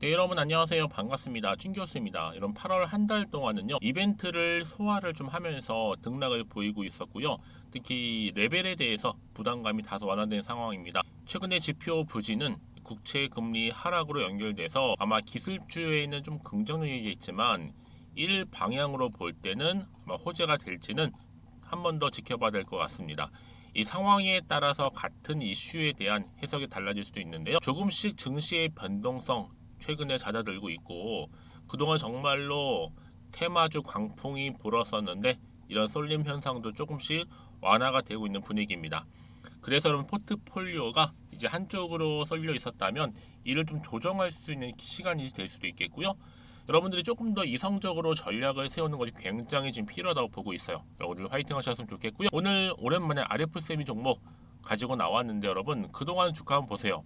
네, 여러분 안녕하세요. 반갑습니다. 찐교수입니다. 이런 8월 한 달 동안은요, 이벤트를 소화를 좀 하면서 등락을 보이고 있었고요. 특히 레벨에 대해서 부담감이 다소 완화된 상황입니다. 최근에 지표 부진은 국채 금리 하락으로 연결돼서 아마 기술주에는 좀 긍정적이겠지만 일 방향으로 볼 때는 아마 호재가 될지는 한 번 더 지켜봐야 될 것 같습니다. 이 상황에 따라서 같은 이슈에 대한 해석이 달라질 수도 있는데요. 조금씩 증시의 변동성 최근에 잦아들고 있고, 그동안 정말로 테마주 광풍이 불었었는데 이런 쏠림 현상도 조금씩 완화가 되고 있는 분위기입니다. 그래서 여러분 포트폴리오가 이제 한쪽으로 쏠려 있었다면 이를 좀 조정할 수 있는 시간이 될 수도 있겠고요. 여러분들이 조금 더 이성적으로 전략을 세우는 것이 굉장히 지금 필요하다고 보고 있어요. 여러분들 화이팅 하셨으면 좋겠고요. 오늘 오랜만에 RF 세미 종목 가지고 나왔는데, 여러분 그동안 주가 한번 보세요.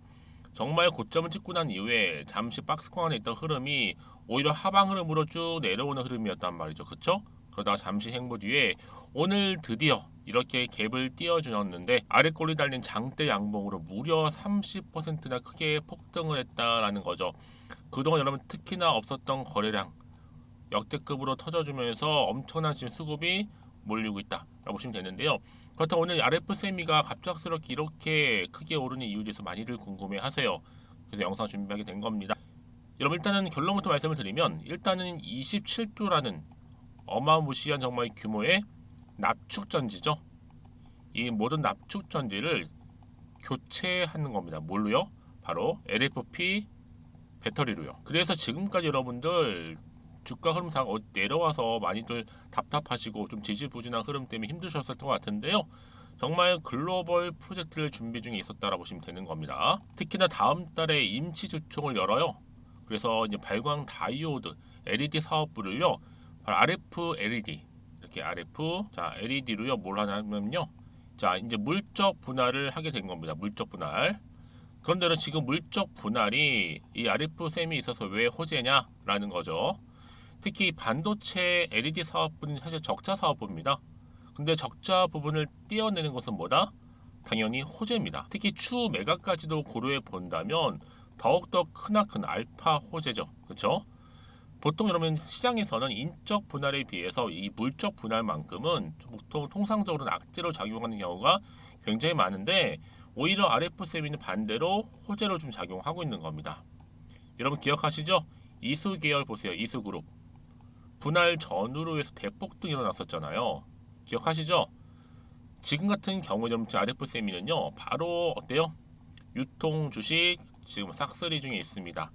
정말 고점을 찍고 난 이후에 잠시 박스권 안에 있던 흐름이 오히려 하방 흐름으로 쭉 내려오는 흐름이었단 말이죠. 그쵸? 그러다가 잠시 행보 뒤에 오늘 드디어 이렇게 갭을 띄워주었는데, 아래 꼬리 달린 장대 양봉으로 무려 30%나 크게 폭등을 했다라는 거죠. 그동안 여러분 특히나 없었던 거래량 역대급으로 터져주면서 엄청난 지금 수급이 몰리고 있다라고 보시면 되는데요. 그렇다고 오늘 RF 세미가 갑작스럽게 이렇게 크게 오르는 이유에 대해서 많이들 궁금해하세요. 그래서 영상 준비하게 된 겁니다. 여러분 일단은 결론부터 말씀을 드리면, 일단은 27조라는 어마무시한 정말 규모의 납축전지죠. 이 모든 납축전지를 교체하는 겁니다. 뭘로요? 바로 LFP 배터리로요. 그래서 지금까지 여러분들 주가 흐름 다 내려와서 많이들 답답하시고 좀 지지부진한 흐름 때문에 힘드셨을 것 같은데요. 정말 글로벌 프로젝트를 준비 중에 있었다라고 보시면 되는 겁니다. 특히나 다음 달에 임시 주총을 열어요. 그래서 이제 발광 다이오드 LED 사업부를요, RF LED, 이렇게 RF LED로요 뭘 하냐면요, 이제 물적 분할을 하게 된 겁니다. 물적 분할. 그런데 지금 물적 분할이 이 RF 셈이 있어서 왜 호재냐라는 거죠. 특히 반도체 LED 사업부는 사실 적자 사업부입니다. 근데 적자 부분을 떼어내는 것은 뭐다? 당연히 호재입니다. 특히 추후 매각까지도 고려해 본다면 더욱더 크나큰 알파 호재죠. 그렇죠? 보통 여러분 시장에서는 인적 분할에 비해서 이 물적 분할만큼은 보통 통상적으로는 악재로 작용하는 경우가 굉장히 많은데, 오히려 RF세미는 반대로 호재로 좀 작용하고 있는 겁니다. 여러분 기억하시죠? 이수 계열 보세요. 이수그룹. 분할 전후로 해서 대폭등 일어났었잖아요. 기억하시죠? 지금 같은 경우에 RF세미는요, 바로 어때요? 유통 주식 지금 싹쓸이 중에 있습니다.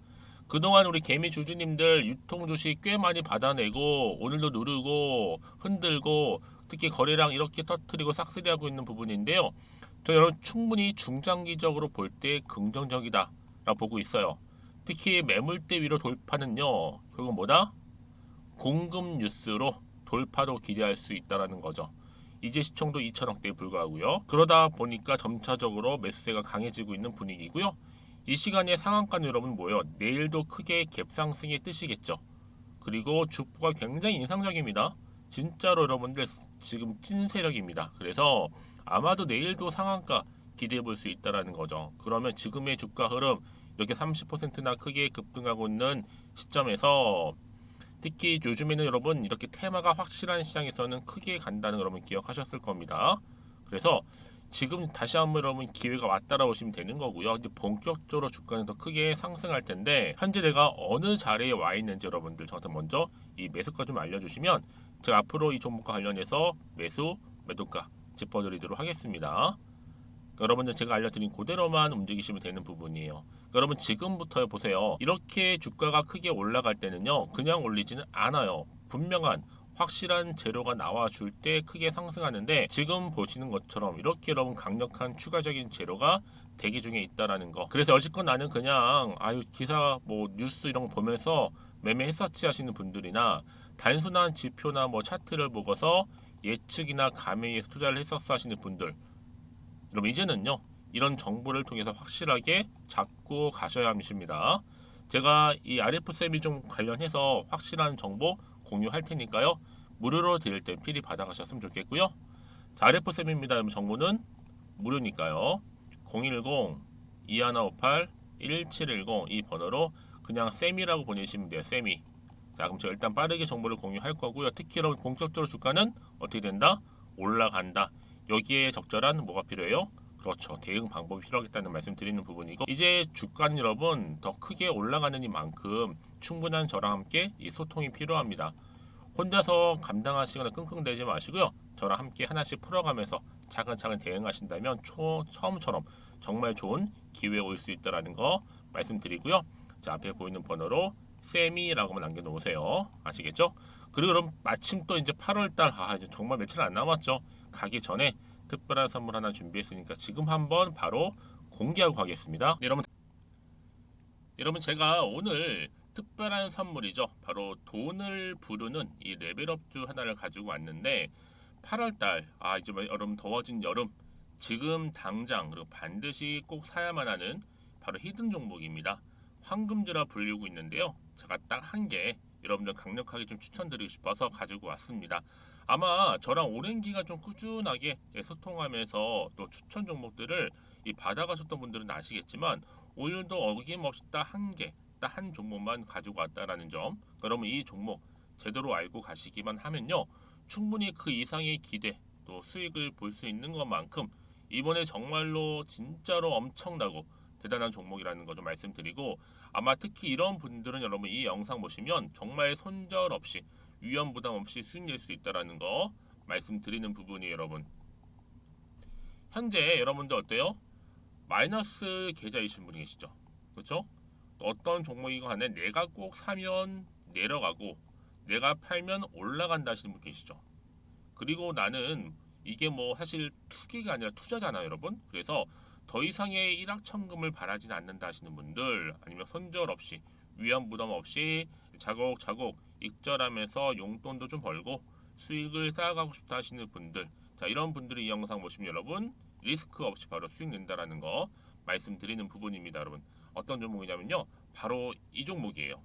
그동안 우리 개미 주주님들 유통 주식 꽤 많이 받아내고 오늘도 누르고 흔들고 특히 거래량 이렇게 터트리고 싹쓸이하고 있는 부분인데요. 저 여러분 충분히 중장기적으로 볼 때 긍정적이다 라고 보고 있어요. 특히 매물대 위로 돌파는요, 결국 뭐다? 공급 뉴스로 돌파도 기대할 수 있다라는 거죠. 이제 시총도 2천억대에 불과하고요. 그러다 보니까 점차적으로 매수세가 강해지고 있는 분위기고요. 이 시간에 상한가는 여러분 뭐예요? 내일도 크게 갭상승의 뜻이겠죠. 그리고 주포가 굉장히 인상적입니다. 진짜로 여러분들 지금 찐 세력입니다. 그래서 아마도 내일도 상한가 기대해 볼 수 있다라는 거죠. 그러면 지금의 주가 흐름 이렇게 30%나 크게 급등하고 있는 시점에서, 특히 요즘에는 여러분 이렇게 테마가 확실한 시장에서는 크게 간다는 거 여러분 기억하셨을 겁니다. 그래서 지금 다시 한번 여러분 기회가 왔다라고 보시면 되는 거고요. 이제 본격적으로 주가는 더 크게 상승할 텐데, 현재 내가 어느 자리에 와 있는지 여러분들 저한테 먼저 이 매수가 좀 알려주시면 제가 앞으로 이 종목과 관련해서 매수, 매도가 짚어드리도록 하겠습니다. 여러분들 제가 알려드린 그대로만 움직이시면 되는 부분이에요. 여러분 지금부터 보세요. 이렇게 주가가 크게 올라갈 때는요, 그냥 올리지는 않아요. 분명한 확실한 재료가 나와줄 때 크게 상승하는데, 지금 보시는 것처럼 이렇게 여러분 강력한 추가적인 재료가 대기 중에 있다라는 거. 그래서 여지껏 나는 그냥 기사 뭐 뉴스 이런 거 보면서 매매했었지 하시는 분들이나, 단순한 지표나 뭐 차트를 보고서 예측이나 감행에서 투자를 했었어 하시는 분들, 여러분 이제는요, 이런 정보를 통해서 확실하게 잡고 가셔야 하십니다. 제가 이 RF 세미 좀 관련해서 확실한 정보 공유할 테니까요, 무료로 드릴 때 필히 받아가셨으면 좋겠고요. 자, RF 세미입니다. 여러분 정보는 무료니까요. 010-2158-1710 이 번호로 그냥 세미라고 보내시면 돼요. 세미. 자, 그럼 제가 일단 빠르게 정보를 공유할 거고요. 특히 여러분 본격적으로 주가는 어떻게 된다? 올라간다. 여기에 적절한 뭐가 필요해요? 그렇죠. 대응 방법이 필요하겠다는 말씀 드리는 부분이고, 이제 주가는 여러분 더 크게 올라가는 이만큼 충분한 저랑 함께 이 소통이 필요합니다. 혼자서 감당하시거나 끙끙대지 마시고요. 저랑 함께 하나씩 풀어가면서 차근차근 대응하신다면 처음처럼 정말 좋은 기회 올 수 있다라는 거 말씀드리고요. 자, 앞에 보이는 번호로 세미라고만 남겨놓으세요. 아시겠죠? 그리고 그럼 마침 또 이제 8월달 이제 정말 며칠 안 남았죠. 가기 전에 특별한 선물 하나 준비했으니까 지금 한번 바로 공개하고 가겠습니다. 여러분 제가 오늘 특별한 선물이죠. 바로 돈을 부르는 이 레벨업주 하나를 가지고 왔는데 8월달 이제 여름 더워진 여름 지금 당장 그리고 반드시 꼭 사야만 하는 바로 히든 종목입니다. 황금주라 불리고 있는데요. 제가 딱 한 개 여러분들 강력하게 좀 추천드리고 싶어서 가지고 왔습니다. 아마 저랑 오랜 기간 좀 꾸준하게 소통하면서 또 추천 종목들을 받아가셨던 분들은 아시겠지만 오늘도 어김없이 딱 한 개, 딱 한 종목만 가지고 왔다라는 점. 그러면 이 종목 제대로 알고 가시기만 하면요. 충분히 그 이상의 기대 또 수익을 볼 수 있는 것만큼 이번에 정말로 진짜로 엄청나고 대단한 종목이라는 거 좀 말씀드리고, 아마 특히 이런 분들은 여러분 이 영상 보시면 정말 손절 없이 위험 부담 없이 수익 낼 수 있다라는 거 말씀드리는 부분이에요. 여러분 현재 여러분들 어때요? 마이너스 계좌이신 분이 계시죠? 그렇죠? 어떤 종목이건 간에 내가 꼭 사면 내려가고 내가 팔면 올라간다 하시는 분 계시죠? 그리고 나는 이게 뭐 사실 투기가 아니라 투자잖아요, 여러분. 그래서 더 이상의 일확천금을 바라진 않는다 하시는 분들, 아니면 손절 없이 위험 부담 없이 자곡자곡 익절하면서 용돈도 좀 벌고 수익을 쌓아가고 싶다 하시는 분들, 자, 이런 분들이 이 영상 보시면 여러분 리스크 없이 바로 수익 낸다라는 거 말씀드리는 부분입니다. 여러분 어떤 종목이냐면요, 바로 이 종목이에요.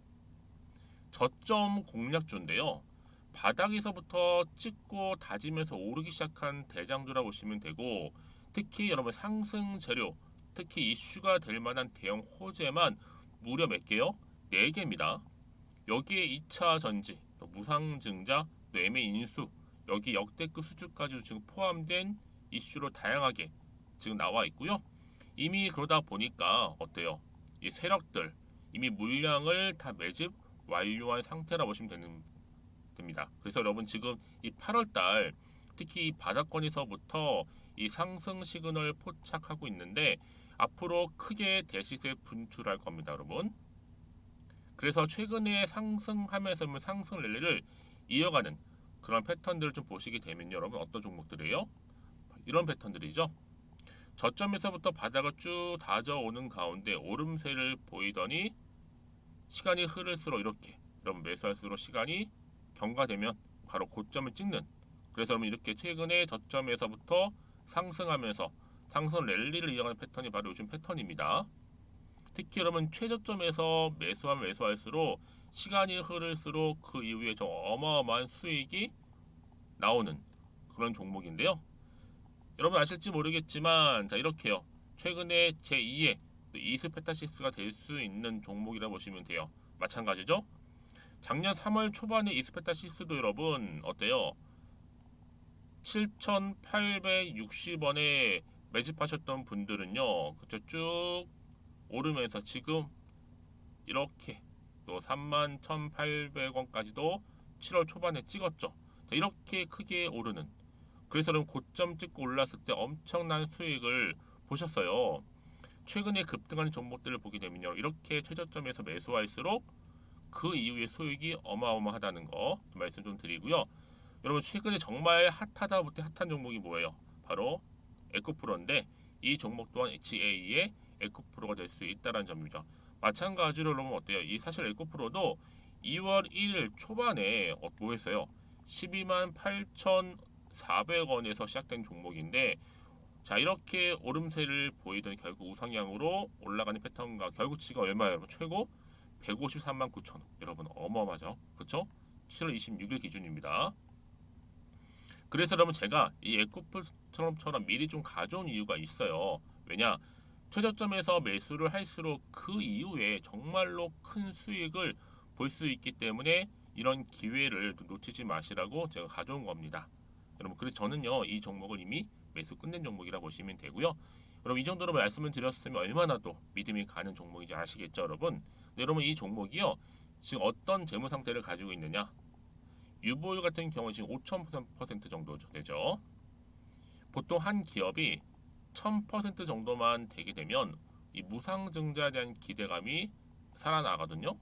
저점 공략주인데요. 바닥에서부터 찍고 다지면서 오르기 시작한 대장주라고 보시면 되고, 특히 여러분 상승 재료, 특히 이슈가 될 만한 대형 호재만 무려 몇 개요? 4개입니다. 여기에 2차 전지, 또 무상증자, 또 매매 인수, 여기 역대급 수주까지 지금 포함된 이슈로 다양하게 지금 나와 있고요. 이미 그러다 보니까 어때요? 이 세력들 이미 물량을 다 매집 완료한 상태라 보시면 됩니다. 그래서 여러분 지금 이 8월달 특히 이 바닥권에서부터 이 상승 시그널 포착하고 있는데 앞으로 크게 대시세 분출할 겁니다, 여러분. 그래서 최근에 상승하면서 상승 랠리를 이어가는 그런 패턴들을 좀 보시게 되면 여러분 어떤 종목들이에요? 이런 패턴들이죠. 저점에서부터 바닥을 쭉 다져오는 가운데 오름세를 보이더니 시간이 흐를수록 이렇게 여러분 매수할수록 시간이 경과되면 바로 고점을 찍는, 그래서 여러분 이렇게 최근에 저점에서부터 상승하면서 상승 랠리를 이어가는 패턴이 바로 요즘 패턴입니다. 특히 여러분 최저점에서 매수하면 매수할수록 시간이 흐를수록 그 이후에 좀 어마어마한 수익이 나오는 그런 종목인데요. 여러분 아실지 모르겠지만 자 이렇게요. 최근에 제2의 이스페타시스가 될 수 있는 종목이라 보시면 돼요. 마찬가지죠. 작년 3월 초반에 이스페타시스도 여러분 어때요? 7,860원에 매집하셨던 분들은요. 그쵸, 쭉 오르면서 지금 이렇게 또 31,800원까지도 7월 초반에 찍었죠. 자, 이렇게 크게 오르는, 그래서 여러분 고점 찍고 올랐을 때 엄청난 수익을 보셨어요. 최근에 급등하는 종목들을 보게 되면요, 이렇게 최저점에서 매수할수록 그 이후에 수익이 어마어마하다는 거 말씀 좀 드리고요. 여러분 최근에 정말 핫하다 못해 핫한 종목이 뭐예요? 바로 에코프로인데 이 종목 또한 HA의 에코프로가 될 수 있다는 점입니다. 마찬가지로 여러분 어때요? 이 사실 에코프로도 2월 1일 초반에 뭐 했어요? 12만 8,400원에서 시작된 종목인데, 자 이렇게 오름세를 보이던 결국 우상향으로 올라가는 패턴과 결국 지금 얼마예요? 여러분 최고 153만 9천 원. 여러분 어마어마하죠, 그렇죠? 7월 26일 기준입니다. 그래서 여러분 제가 이 에코프처럼 미리 좀 가져온 이유가 있어요. 왜냐, 최저점에서 매수를 할수록 그 이후에 정말로 큰 수익을 볼 수 있기 때문에 이런 기회를 놓치지 마시라고 제가 가져온 겁니다. 여러분, 그래서 저는요 이 종목을 이미 매수 끝낸 종목이라 보시면 되고요. 여러분, 이 정도로 말씀을 드렸으면 얼마나 또 믿음이 가는 종목인지 아시겠죠, 여러분? 네, 여러분, 이 종목이요 지금 어떤 재무 상태를 가지고 있느냐? 유보율 같은 경우 지금 5,000% 정도 되죠. 보통 한 기업이 1000% 정도만 되게 되면 이 무상증자에 대한 기대감이 살아나거든요.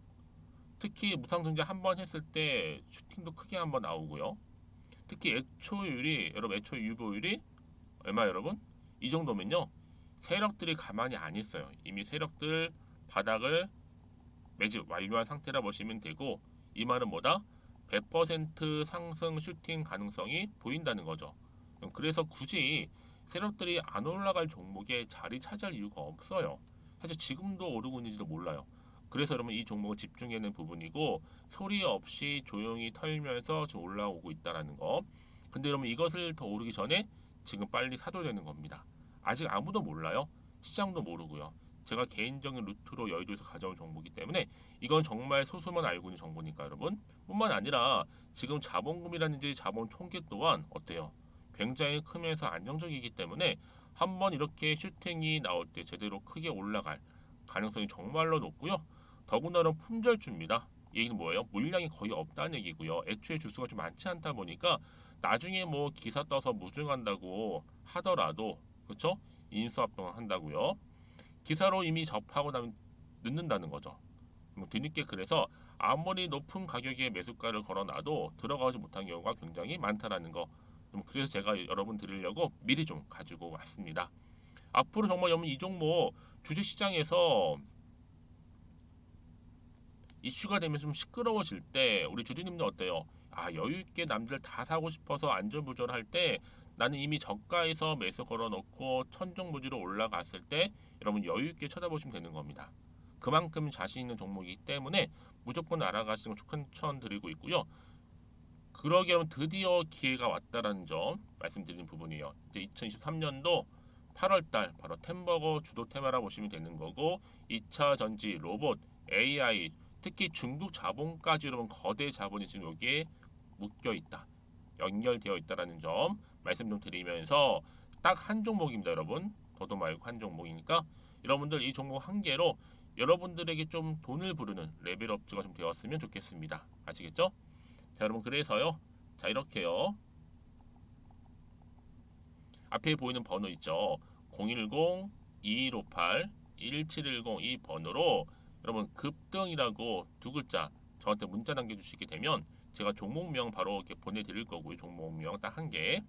특히 무상증자 한번 했을 때 슈팅도 크게 한번 나오고요. 특히 애초율이, 여러분, 애초 유보율이 얼마, 여러분? 이 정도면요 세력들이 가만히 안 있어요. 이미 세력들 바닥을 매집 완료한 상태라 보시면 되고, 이 말은 뭐다? 100% 상승 슈팅 가능성이 보인다는 거죠. 그래서 굳이 세력들이 안 올라갈 종목에 자리 차지할 이유가 없어요. 사실 지금도 오르고 있는지도 몰라요. 그래서 여러분, 이 종목을 집중해야 하는 부분이고, 소리 없이 조용히 털면서 지금 올라오고 있다는 거. 근데 여러분, 이것을 더 오르기 전에 지금 빨리 사도 되는 겁니다. 아직 아무도 몰라요. 시장도 모르고요. 제가 개인적인 루트로 여의도에서 가져온 정보이기 때문에 이건 정말 소수만 알고 있는 정보니까 여러분. 뿐만 아니라 지금 자본금이라든지 자본 총계 또한 어때요? 굉장히 크면서 안정적이기 때문에 한번 이렇게 슈팅이 나올 때 제대로 크게 올라갈 가능성이 정말로 높고요. 더군다나 품절주입니다. 이 얘기는 뭐예요? 물량이 거의 없다는 얘기고요. 애초에 주수가 좀 많지 않다 보니까 나중에 뭐 기사 떠서 무증한다고 하더라도, 그렇죠? 인수합병 한다고요. 기사로 이미 접하고 나면 늦는다는 거죠. 뒤늦게, 그래서 아무리 높은 가격에 매수가를 걸어놔도 들어가지 못한 경우가 굉장히 많다라는 거. 그래서 제가 여러분 드리려고 미리 좀 가지고 왔습니다. 앞으로 정말 여러분, 이 종목 주식시장에서 이슈가 되면서 좀 시끄러워질 때 우리 주주님들 어때요? 아, 여유 있게 남들 다 사고 싶어서 안전부절할 때 나는 이미 저가에서 매수 걸어놓고 천정부지로 올라갔을 때 여러분 여유 있게 쳐다보시면 되는 겁니다. 그만큼 자신 있는 종목이기 때문에 무조건 알아가시는 걸 추천드리고 있고요. 그러기 여러분, 드디어 기회가 왔다라는 점 말씀드리는 부분이에요. 이제 2023년도 8월달 바로 템버거 주도 테마라 보시면 되는 거고, 2차 전지, 로봇, AI, 특히 중국 자본까지 여러분 거대 자본이 지금 여기에 묶여 있다, 연결되어 있다라는 점 말씀 좀 드리면서 딱 한 종목입니다, 여러분. 더도 말고 한 종목이니까 여러분들 이 종목 한 개로 여러분들에게 좀 돈을 부르는 레벨업주가 좀 되었으면 좋겠습니다. 아시겠죠? 자, 여러분, 그래서요. 자, 이렇게요. 앞에 보이는 번호 있죠. 010-2158-1710 이 번호로 여러분 급등이라고 두 글자 저한테 문자 남겨주시게 되면 제가 종목명 바로 이렇게 보내드릴 거고요. 종목명 딱 한 개.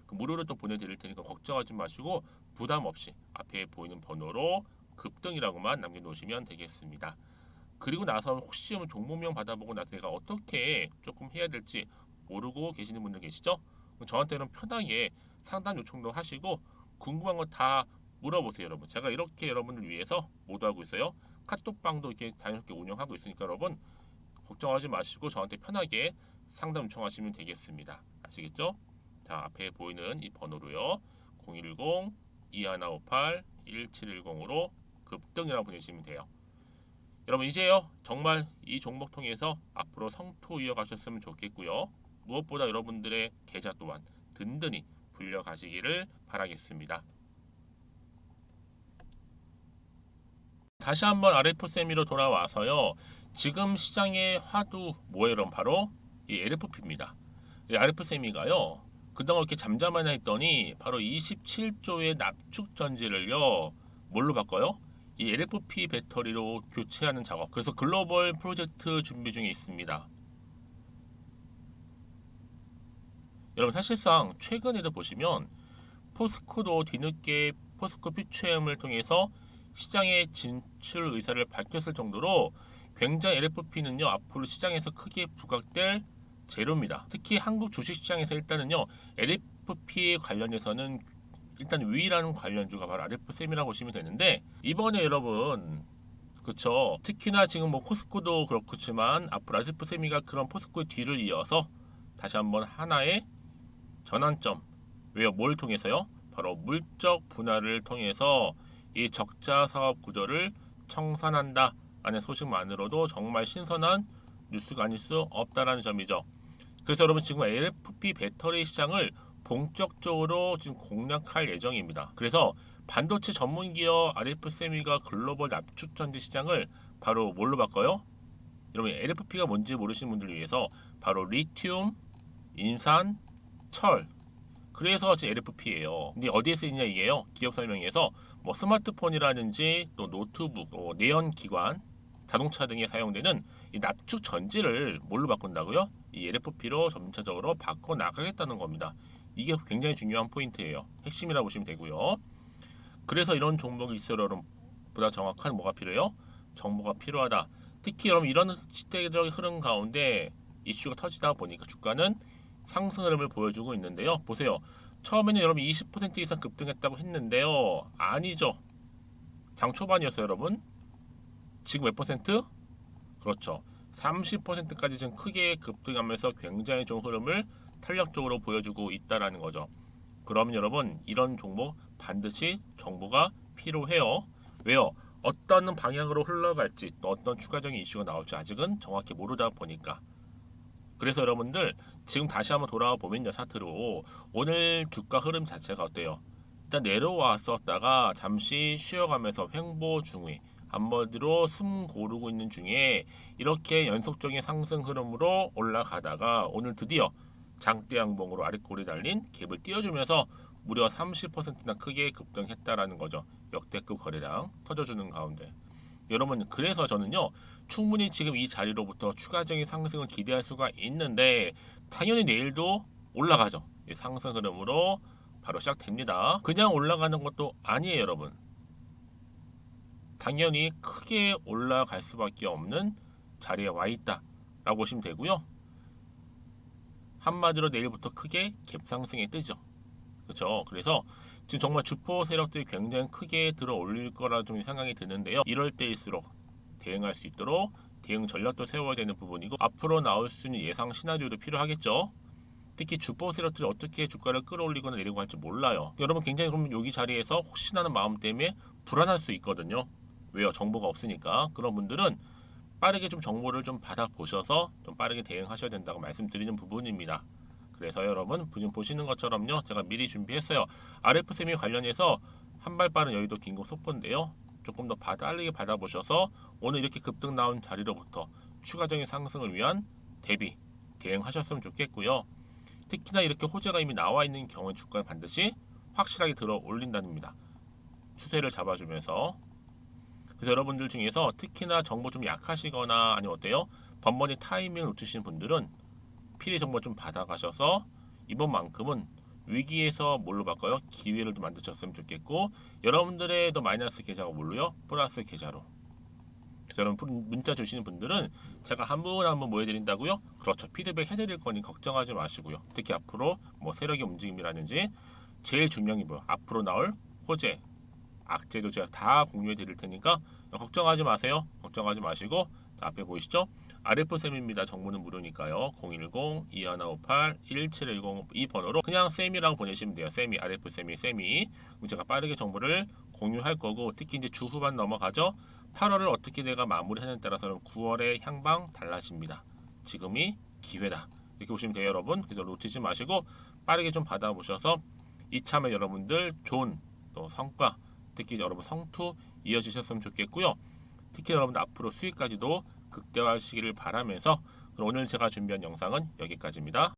그 무료로 또 보내드릴 테니까 걱정하지 마시고 부담 없이 앞에 보이는 번호로 급등이라고만 남겨놓으시면 되겠습니다. 그리고 나서 혹시 종목명 받아보고 나서 내가 어떻게 조금 해야 될지 모르고 계시는 분들 계시죠? 저한테는 편하게 상담 요청도 하시고 궁금한 거 다 물어보세요, 여러분. 제가 이렇게 여러분을 위해서 모두하고 있어요. 카톡방도 이렇게 자연스럽게 운영하고 있으니까 여러분 걱정하지 마시고 저한테 편하게 상담 요청하시면 되겠습니다. 아시겠죠? 자, 앞에 보이는 이 번호로요. 010-2158-1710으로 급등이라고 보내시면 돼요. 여러분, 이제요 정말 이 종목 통해서 앞으로 성투 이어가셨으면 좋겠고요. 무엇보다 여러분들의 계좌 또한 든든히 불려가시기를 바라겠습니다. 다시 한번 RF세미로 돌아와서요. 지금 시장의 화두 뭐예요? 여러분, 바로 이 LFP입니다. 이 RF세미가요. 그동안 이렇게 잠잠하나 했더니 바로 27조의 납축 전지를요. 뭘로 바꿔요? 이 LFP 배터리로 교체하는 작업. 그래서 글로벌 프로젝트 준비 중에 있습니다. 여러분, 사실상 최근에도 보시면 포스코도 뒤늦게 포스코 퓨처엠을 통해서 시장에 진출 의사를 밝혔을 정도로 굉장히 LFP는요 앞으로 시장에서 크게 부각될 재료입니다. 특히 한국 주식시장에서 일단은요 LFP 관련해서는 일단 유일한 관련주가 바로 RF셈이라고 보시면 되는데, 이번에 여러분 그쵸, 특히나 지금 뭐 포스코도 그렇지만 앞으로 RF세미가 그런 포스코의 뒤를 이어서 다시 한번 하나의 전환점, 왜요? 뭘 통해서요? 바로 물적 분할을 통해서 이 적자 사업 구조를 청산한다 라는 소식만으로도 정말 신선한 뉴스가 아닐 수 없다라는 점이죠. 그래서 여러분 지금 LFP 배터리 시장을 본격적으로 지금 공략할 예정입니다. 그래서 반도체 전문 기업 RF세미가 글로벌 납축 전지 시장을 바로 뭘로 바꿔요? 여러분 LFP가 뭔지 모르시는 분들을 위해서 바로 리튬, 인산, 철. 그래서 지금 LFP예요. 근데 어디에 쓰이냐 이게요. 기업 설명에서 뭐 스마트폰이라든지 또 노트북, 또 내연 기관, 자동차 등에 사용되는 이 납축 전지를 뭘로 바꾼다고요? 이 LFP로 점차적으로 바꿔 나가겠다는 겁니다. 이게 굉장히 중요한 포인트예요. 핵심이라고 보시면 되고요. 그래서 이런 종목이 있어요. 여러분 보다 정확한 뭐가 필요해요? 정보가 필요하다. 특히 여러분 이런 시대적인 흐름 가운데 이슈가 터지다 보니까 주가는 상승 흐름을 보여주고 있는데요. 보세요. 처음에는 여러분 20% 이상 급등했다고 했는데요. 아니죠. 장 초반이었어요, 여러분. 지금 몇 퍼센트? 그렇죠. 30%까지 지금 크게 급등하면서 굉장히 좋은 흐름을 탄력적으로 보여주고 있다라는 거죠. 그러면 여러분 이런 종목 반드시 정보가 필요해요. 왜요? 어떤 방향으로 흘러갈지 또 어떤 추가적인 이슈가 나올지 아직은 정확히 모르다 보니까. 그래서 여러분들 지금 다시 한번 돌아와 보면요, 차트로 오늘 주가 흐름 자체가 어때요? 일단 내려왔었다가 잠시 쉬어가면서 횡보 중위 한번으로 숨 고르고 있는 중에 이렇게 연속적인 상승 흐름으로 올라가다가 오늘 드디어 장대 양봉으로 아랫골이 달린 갭을 띄워주면서 무려 30%나 크게 급등했다라는 거죠. 역대급 거래량 터져주는 가운데. 여러분 그래서 저는요 충분히 지금 이 자리로부터 추가적인 상승을 기대할 수가 있는데 당연히 내일도 올라가죠. 이 상승 흐름으로 바로 시작됩니다. 그냥 올라가는 것도 아니에요, 여러분. 당연히 크게 올라갈 수밖에 없는 자리에 와 있다라고 보시면 되고요. 한마디로 내일부터 크게 갭상승에 뜨죠. 그렇죠. 그래서 지금 정말 주포 세력들이 굉장히 크게 들어 올릴 거라 좀 생각이 드는데요. 이럴 때일수록 대응할 수 있도록 대응 전략도 세워야 되는 부분이고 앞으로 나올 수 있는 예상 시나리오도 필요하겠죠. 특히 주포 세력들이 어떻게 주가를 끌어올리거나 내리고 할지 몰라요. 여러분 굉장히 그럼 여기 자리에서 혹시나 하는 마음 때문에 불안할 수 있거든요. 왜요? 정보가 없으니까. 그런 분들은 빠르게 좀 정보를 좀 받아보셔서 좀 빠르게 대응하셔야 된다고 말씀드리는 부분입니다. 그래서 여러분 지금 보시는 것처럼요. 제가 미리 준비했어요. RF세미 관련해서 한 발 빠른 여의도 긴급 속보인데요. 조금 더 빠르게 받아보셔서 오늘 이렇게 급등 나온 자리로부터 추가적인 상승을 위한 대비, 대응하셨으면 좋겠고요. 특히나 이렇게 호재가 이미 나와 있는 경우에 주가는 반드시 확실하게 들어 올린답니다. 추세를 잡아주면서. 그래서 여러분들 중에서 특히나 정보 좀 약하시거나 아니면 어때요? 번번이 타이밍을 놓치시는 분들은 필히 정보 좀 받아가셔서 이번만큼은 위기에서 뭘로 바꿔요? 기회를 좀 만드셨으면 좋겠고 여러분들의 더 마이너스 계좌가 뭘로요? 플러스 계좌로. 그래서 여러분 문자 주시는 분들은 제가 한 분 한 분 모여드린다고요? 그렇죠. 피드백 해드릴 거니 걱정하지 마시고요. 특히 앞으로 뭐 세력의 움직임이라든지 제일 중요한 게 뭐예요? 앞으로 나올 호재, 악재도 제가 다 공유해 드릴 테니까 걱정하지 마세요. 걱정하지 마시고 앞에 보이시죠? RF쌤입니다. 정보는 무료니까요. 010-2158-1710 이 번호로 그냥 쌤이라고 보내시면 돼요. 쌤이 RF쌤이 쌤이. 그럼 제가 빠르게 정보를 공유할 거고 특히 이제 주 후반 넘어가죠. 8월을 어떻게 내가 마무리하느냐에 따라서는 9월의 향방 달라집니다. 지금이 기회다. 이렇게 보시면 돼요, 여러분. 그래서 놓치지 마시고 빠르게 좀 받아보셔서 이참에 여러분들 좋은 또 성과 특히 여러분 성투 이어지셨으면 좋겠고요. 특히 여러분들 앞으로 수익까지도 극대화하시기를 바라면서 오늘 제가 준비한 영상은 여기까지입니다.